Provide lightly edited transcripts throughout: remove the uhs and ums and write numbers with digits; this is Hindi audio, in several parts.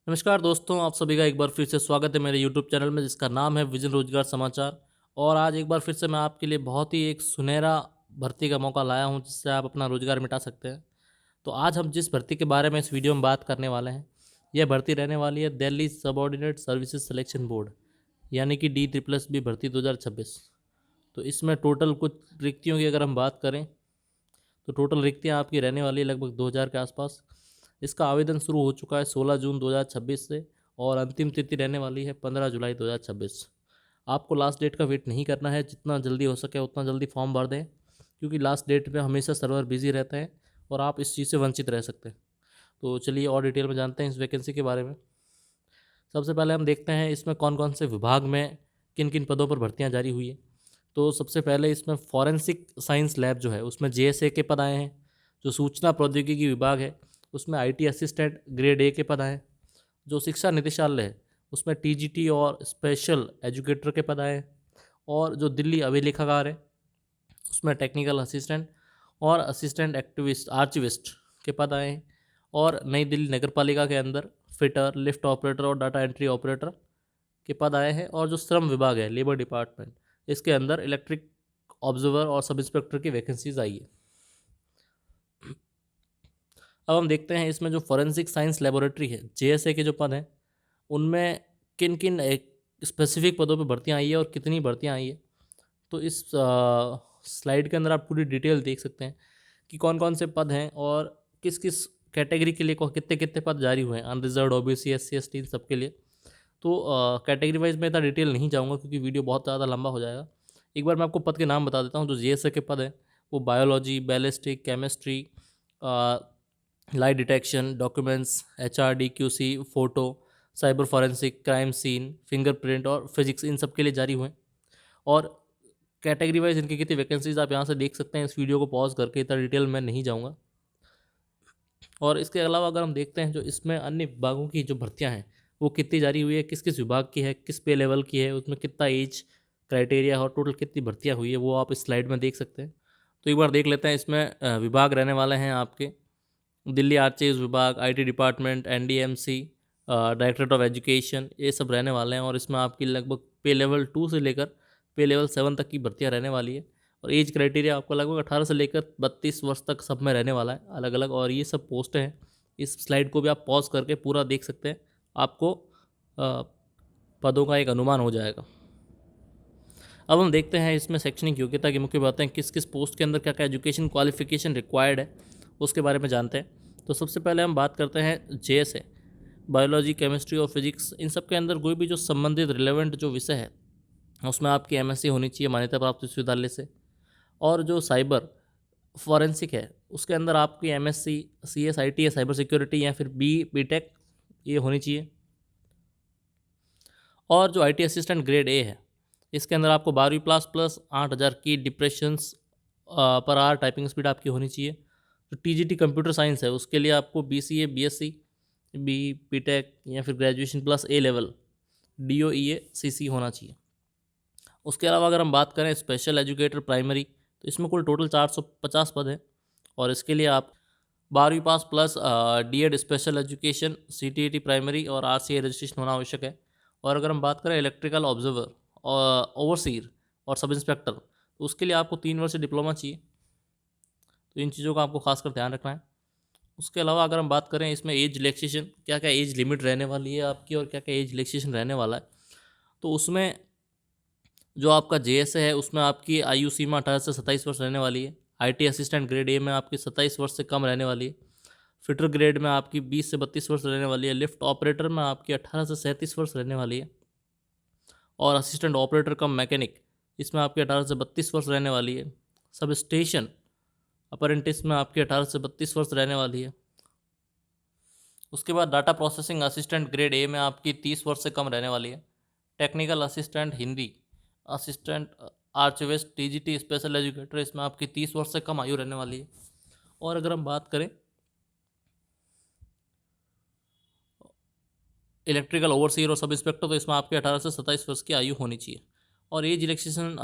नमस्कार दोस्तों, आप सभी का एक बार फिर से स्वागत है मेरे यूट्यूब चैनल में जिसका नाम है विजन रोजगार समाचार। और आज एक बार फिर से मैं आपके लिए बहुत ही एक सुनहरा भर्ती का मौका लाया हूं जिससे आप अपना रोजगार मिटा सकते हैं। तो आज हम जिस भर्ती के बारे में इस वीडियो में बात करने वाले हैं, यह भर्ती रहने वाली है Delhi subordinate services selection board यानी कि D++ भर्ती 2026। तो इसमें टोटल कुछ रिक्तियों की अगर हम बात करें तो टोटल रिक्तियाँ आपकी रहने वाली है लगभग 2000 के आसपास। इसका आवेदन शुरू हो चुका है 16 जून 2026 से और अंतिम तिथि रहने वाली है 15 जुलाई 2026। आपको लास्ट डेट का वेट नहीं करना है, जितना जल्दी हो सके उतना जल्दी फॉर्म भर दें क्योंकि लास्ट डेट पे हमेशा सर्वर बिजी रहता है और आप इस चीज़ से वंचित रह सकते हैं। तो चलिए और डिटेल में जानते हैं इस वैकेंसी के बारे में। सबसे पहले हम देखते हैं इसमें कौन कौन से विभाग में किन किन पदों पर भर्तियां जारी हुई है। तो सबसे पहले इसमें फॉरेंसिक साइंस लैब जो है उसमें JSA के पद आए हैं। जो सूचना प्रौद्योगिकी विभाग है उसमें IT असिस्टेंट ग्रेड A के पद आए हैं। जो शिक्षा निदेशालय है उसमें TGT और स्पेशल एजुकेटर के पद आए हैं। और जो दिल्ली अभिलेखागार है उसमें टेक्निकल असिस्टेंट और असिस्टेंट एक्टिविस्ट आर्चिविस्ट के पद आए हैं। और नई दिल्ली नगर पालिका के अंदर फिटर, लिफ्ट ऑपरेटर और डाटा एंट्री ऑपरेटर के पद आए हैं। और जो श्रम विभाग है, लेबर डिपार्टमेंट, इसके अंदर इलेक्ट्रिक ऑब्जर्वर और सब इंस्पेक्टर की वैकेंसीज आई है। अब हम देखते हैं इसमें जो फॉरेंसिक साइंस लेबोरेटरी है JSA के जो पद हैं उनमें किन किन एक स्पेसिफिक पदों पर भर्तियां आई है और कितनी भर्तियां आई है। तो इस स्लाइड के अंदर आप पूरी डिटेल देख सकते हैं कि कौन कौन से पद हैं और किस किस कैटेगरी के लिए कितने कितने पद जारी हुए हैं, अनरिजर्व, OBC, SC ST इन सब के लिए। तो कैटेगरी वाइज में इतना डिटेल नहीं जाऊँगा क्योंकि वीडियो बहुत ज़्यादा लंबा हो जाएगा। एक बार मैं आपको पद के नाम बता देता हूँ। जो JSA के पद हैं वो biology, ballistic, chemistry, light detection, documents, HRD, QC, photo, cyber forensic, crime scene, fingerprint और फिजिक्स इन सब के लिए जारी हुए हैं। और कैटेगरी वाइज इनकी कितनी वैकेंसीज आप यहाँ से देख सकते हैं। इस वीडियो को पॉज करके इतना डिटेल मैं नहीं जाऊँगा। और इसके अलावा अगर हम देखते हैं जो इसमें अन्य विभागों की जो भर्तियां हैं वो कितनी जारी हुई है, किस किस विभाग की है, किस पे लेवल की है, उसमें कितना एज क्राइटेरिया और टोटल कितनी भर्तियां हुई है, वो आप इस स्लाइड में देख सकते हैं। तो एक बार देख लेते हैं। इसमें विभाग रहने वाले हैं आपके दिल्ली आर्चिव्स विभाग, IT department, NDMC, directorate of education, ये सब रहने वाले हैं। और इसमें आपकी लगभग पे लेवल 2 से लेकर पे लेवल 7 तक की भर्तियां रहने वाली है। और एज क्राइटेरिया आपको लगभग 18 से लेकर 32 वर्ष तक सब में रहने वाला है अलग अलग। और ये सब पोस्ट हैं। इस स्लाइड को भी आप पॉज करके पूरा देख सकते हैं, आपको अ, पदों का एक अनुमान हो जाएगा। अब हम देखते हैं इसमें शैक्षणिक योग्यता की मुख्य बातें, किस किस पोस्ट के अंदर क्या क्या एजुकेशन क्वालिफिकेशन रिक्वायर्ड है उसके बारे में जानते हैं। तो सबसे पहले हम बात करते हैं JSA, बायोलॉजी, केमिस्ट्री और फिजिक्स, इन सब के अंदर कोई भी जो संबंधित रिलेवेंट जो विषय है उसमें आपकी MSc होनी चाहिए मान्यता प्राप्त विश्वविद्यालय से। और जो साइबर फॉरेंसिक है उसके अंदर आपकी MSc CS ITA cyber security या फिर BTech ये होनी चाहिए। और जो IT असिस्टेंट ग्रेड A है इसके अंदर आपको 12वीं प्लस प्लस 8000 की depressions per hour typing speed आपकी होनी चाहिए। जो TGT कंप्यूटर साइंस है उसके लिए आपको BCA, BSc, BTech या फिर graduation plus A level DOEA CC होना चाहिए। उसके अलावा अगर हम बात करें स्पेशल एजुकेटर प्राइमरी, तो इसमें कुल टोटल 450 पद हैं। और इसके लिए आप 12वीं पास plus D.Ed special education, CTET primary और RCA रजिस्ट्रेशन होना आवश्यक है। और अगर हम बात करें इलेक्ट्रिकल ऑब्जर्वर और ओवरसीर और सब इंस्पेक्टर, तो उसके लिए आपको 3 वर्ष डिप्लोमा चाहिए। तो इन चीज़ों का आपको खासकर ध्यान रखना है। उसके अलावा अगर हम बात करें इसमें एज रिलैक्सेशन, क्या क्या एज लिमिट रहने वाली है आपकी और क्या क्या एज रिलैक्सेशन रहने वाला है। तो उसमें जो आपका JSA है उसमें आपकी आयु सीमा 18 से 27 वर्ष रहने वाली है। IT असिस्टेंट ग्रेड A में आपकी 27 वर्ष से कम रहने वाली है। फिटर ग्रेड में आपकी 20 से 32 वर्ष रहने वाली है। लिफ्ट ऑपरेटर में आपकी 18 से 37 वर्ष रहने वाली है। और असिस्टेंट ऑपरेटर कम मैकेनिक, इसमें आपकी 18 से 32 वर्ष रहने वाली है। सब स्टेशन अप्रेंटिस में आपकी 18 से 32 वर्ष रहने वाली है। उसके बाद data processing assistant grade A में आपकी 30 वर्ष से कम रहने वाली है। Technical assistant Hindi, assistant archivist, TGT special educator, इसमें आपकी 30 वर्ष से कम आयु रहने वाली है। और अगर हम बात करें इलेक्ट्रिकल ओवरसीयर और सब इंस्पेक्टर, तो इसमें आपके 18 से 27 वर्ष की आयु होनी चाहिए। और एज रिलैक्सेशन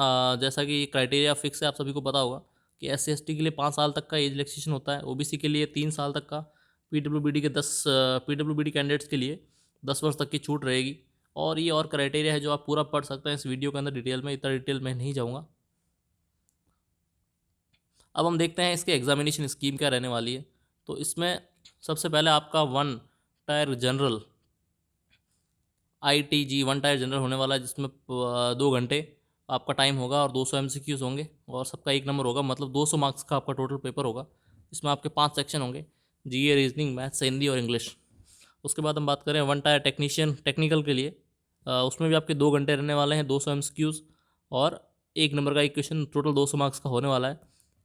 जैसा कि क्राइटेरिया फिक्स है, आप सभी को पता होगा कि SC ST के लिए 5 साल तक का एज रिलैक्सेशन होता है, OBC के लिए 3 साल तक का, PWBD के 10 PWBD कैंडिडेट्स के लिए 10 वर्ष तक की छूट रहेगी। और ये और क्राइटेरिया है जो आप पूरा पढ़ सकते हैं इस वीडियो के अंदर डिटेल में, इतना डिटेल में नहीं जाऊँगा। अब हम देखते हैं इसके एग्जामिनेशन स्कीम क्या रहने वाली है। तो इसमें सबसे पहले आपका 1 tyre general ITG 1 tyre general होने वाला है, जिसमें 2 घंटे आपका टाइम होगा और 200 MCQs होंगे और सबका 1 नंबर होगा, मतलब 200 मार्क्स का आपका टोटल पेपर होगा। इसमें आपके 5 सेक्शन होंगे, GA, रीजनिंग, मैथ्स, हिंदी और इंग्लिश। उसके बाद हम बात करें 1 टायर टेक्नीशियन टेक्निकल के लिए, उसमें भी आपके 2 घंटे रहने वाले हैं, 200 MCQs और 1 नंबर का एक क्वेश्चन, टोटल 200 मार्क्स का होने वाला है।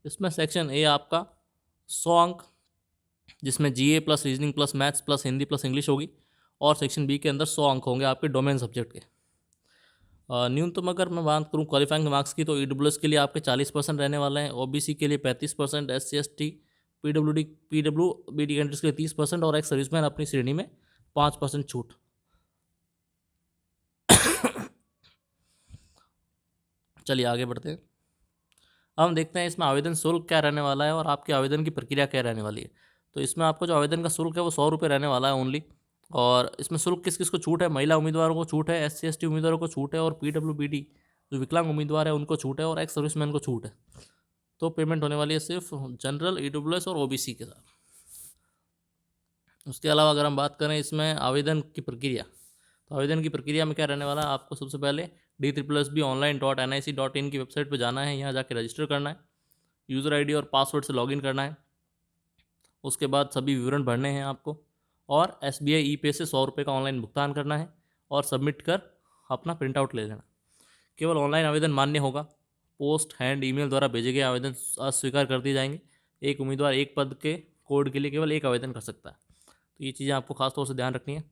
इसमें सेक्शन ए आपका 100 अंक, जिसमें GA plus reasoning plus maths plus Hindi plus English होगी। और सेक्शन बी के अंदर 100 अंक होंगे आपके डोमेन सब्जेक्ट के। न्यूनतम अगर मैं बात करूँ क्वालिफाइंग मार्क्स की, तो EWS के लिए आपके 40% रहने वाले हैं, OBC के लिए 35%, SC ST PWBD कैंडिडेट्स के लिए 30% और एक सर्विसमैन अपनी श्रेणी में 5% छूट। चलिए आगे बढ़ते हैं। अब हम देखते हैं इसमें आवेदन शुल्क क्या रहने वाला है और आपके आवेदन की प्रक्रिया क्या रहने वाली है। तो इसमें आपको जो आवेदन का शुल्क है वो 100 रुपये रहने वाला है ओनली। और इसमें शुल्क किस किस को छूट है? महिला उम्मीदवारों को छूट है, SC ST उम्मीदवारों को छूट है और PWBD जो विकलांग उम्मीदवार है उनको छूट है और एक्स सर्विसमैन को छूट है। तो पेमेंट होने वाली है सिर्फ जनरल, EWS और OBC के साथ। उसके अलावा अगर हम बात करें इसमें आवेदन की प्रक्रिया, तो आवेदन की प्रक्रिया में क्या रहने वाला है, आपको सबसे पहले DSSBonline.nic.in की वेबसाइट पर जाना है, यहाँ जाके रजिस्टर करना है, यूज़र ID और पासवर्ड से लॉगिन करना है। उसके बाद सभी विवरण भरने हैं आपको और SBI E-Pay से 100 रुपये का ऑनलाइन भुगतान करना है और सबमिट कर अपना प्रिंट आउट ले लेना। केवल ऑनलाइन आवेदन मान्य होगा, पोस्ट, हैंड, ईमेल द्वारा भेजे गए आवेदन अस्वीकार कर दिए जाएंगे। एक उम्मीदवार एक पद के कोड के लिए केवल एक आवेदन कर सकता है। तो ये चीज़ें आपको खास तौर से ध्यान रखनी है।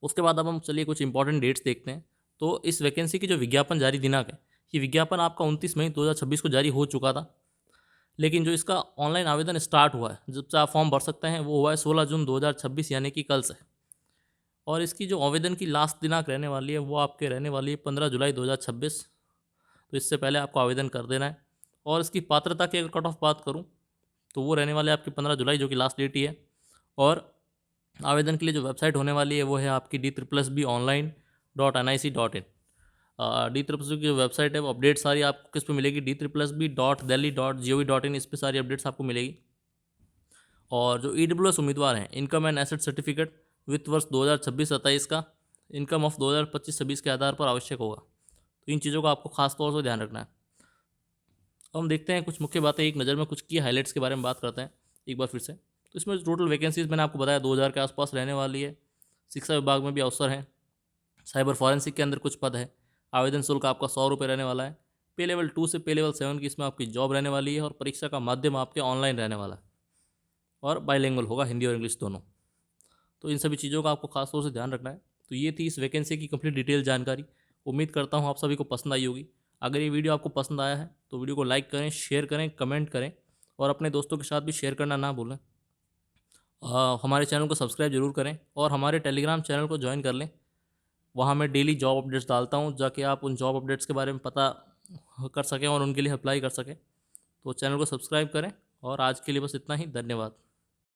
उसके बाद अब हम चलिए कुछ इंपॉर्टेंट डेट्स देखते हैं। तो इस वैकेंसी की जो विज्ञापन जारी दिनांक है, ये विज्ञापन आपका 29 मई 2026 को जारी हो चुका था, लेकिन जो इसका ऑनलाइन आवेदन स्टार्ट हुआ है, जब से आप फॉर्म भर सकते हैं, वो हुआ है 16 जून 2026, यानी कि कल से। और इसकी जो आवेदन की लास्ट दिनांक रहने वाली है वो आपके रहने वाली है 15 जुलाई 2026। तो इससे पहले आपको आवेदन कर देना है। और इसकी पात्रता की अगर कट ऑफ बात करूँ तो वो रहने वाले आपकी 15 जुलाई, जो कि लास्ट डेट ही है। और आवेदन के लिए जो वेबसाइट होने वाली है वो है आपकी DSSBonline.nic.in। DSSB की जो वेबसाइट है वो अपडेट सारी आपको किस पे मिलेगी, DSSB.delhi.gov.in, इस पर सारी अपडेट्स आपको मिलेगी। और जो EWS उम्मीदवार हैं, इनकम एंड एसेट सर्टिफिकेट वित्त वर्ष 2026-27 का इनकम ऑफ 2025-26 के आधार पर आवश्यक होगा। तो इन चीज़ों का आपको खास तौर से ध्यान रखना है। अब हम देखते हैं कुछ मुख्य बातें, एक नज़र में कुछ की हाइलाइट्स के बारे में बात करते हैं एक बार फिर से। तो इसमें टोटल वैकेंसीज मैंने आपको बताया 2000 के आसपास रहने वाली है। शिक्षा विभाग में भी अवसर हैं, साइबर फॉरेंसिक के अंदर कुछ पद है। आवेदन शुल्क आपका 100 रुपये रहने वाला है। पे लेवल 2 से पे लेवल 7 की इसमें आपकी जॉब रहने वाली है और परीक्षा का माध्यम आपके ऑनलाइन रहने वाला है और बाइलिंगुअल होगा, हिंदी और इंग्लिश दोनों। तो इन सभी चीज़ों का आपको खास तौर से ध्यान रखना है। तो ये थी इस वैकेंसी की कंप्लीट डिटेल जानकारी। उम्मीद करता हूँ आप सभी को पसंद आई होगी। अगर ये वीडियो आपको पसंद आया है तो वीडियो को लाइक करें, शेयर करें, कमेंट करें और अपने दोस्तों के साथ भी शेयर करना ना भूलें। हमारे चैनल को सब्सक्राइब जरूर करें और हमारे टेलीग्राम चैनल को ज्वाइन कर लें। वहाँ मैं डेली जॉब अपडेट्स डालता हूँ, जाके आप उन जॉब अपडेट्स के बारे में पता कर सकें और उनके लिए अप्लाई कर सकें। तो चैनल को सब्सक्राइब करें और आज के लिए बस इतना ही। धन्यवाद।